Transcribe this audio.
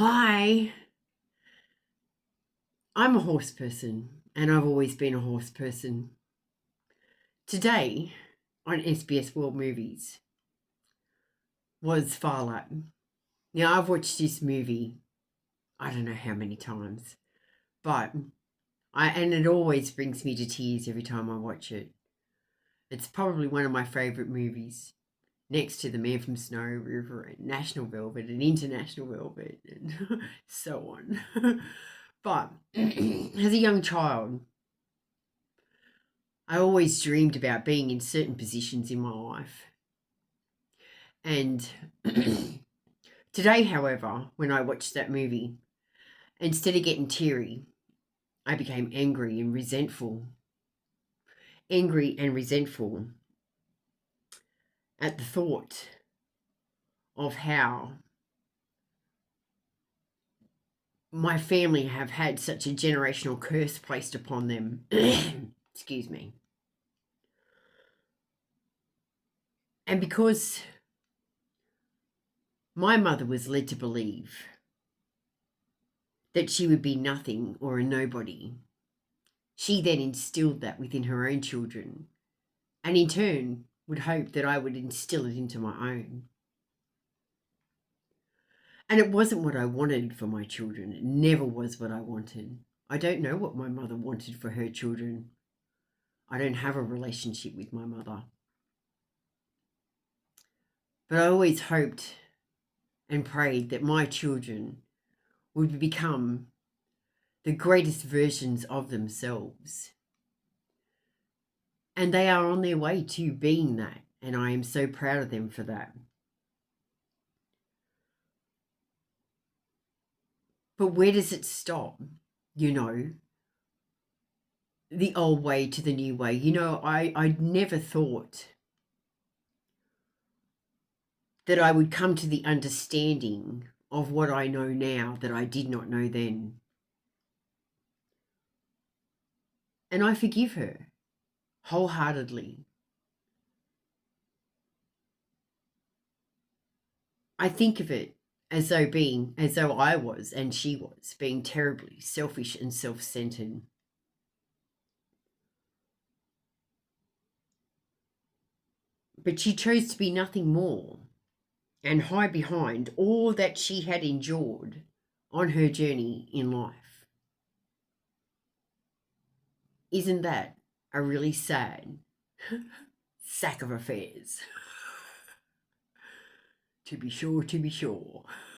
Hi, I'm a horse person and I've always been a horse person. Today on SBS World Movies was Farlight. Now, I've watched this movie, I don't know how many times, but and it always brings me to tears every time I watch it. It's probably one of my favourite movies, next to The Man from Snow River and National Velvet and International Velvet and so on. But as a young child, I always dreamed about being in certain positions in my life. And today, however, when I watched that movie, instead of getting teary, I became angry and resentful. Angry and resentful at the thought of how my family have had such a generational curse placed upon them. Excuse me. And because my mother was led to believe that she would be nothing or a nobody, she then instilled that within her own children, and in turn would hope that I would instill it into my own. And it wasn't what I wanted for my children. It never was what I wanted. I don't know what my mother wanted for her children. I don't have a relationship with my mother. But I always hoped and prayed that my children would become the greatest versions of themselves. And they are on their way to being that. And I am so proud of them for that. But where does it stop? You know, the old way to the new way. You know, I never thought that I would come to the understanding of what I know now that I did not know then. And I forgive her wholeheartedly. I think of it as though I was and she was being terribly selfish and self-centered. But she chose to be nothing more and hide behind all that she had endured on her journey in life. Isn't that a really sad sack of affairs? To be sure, to be sure.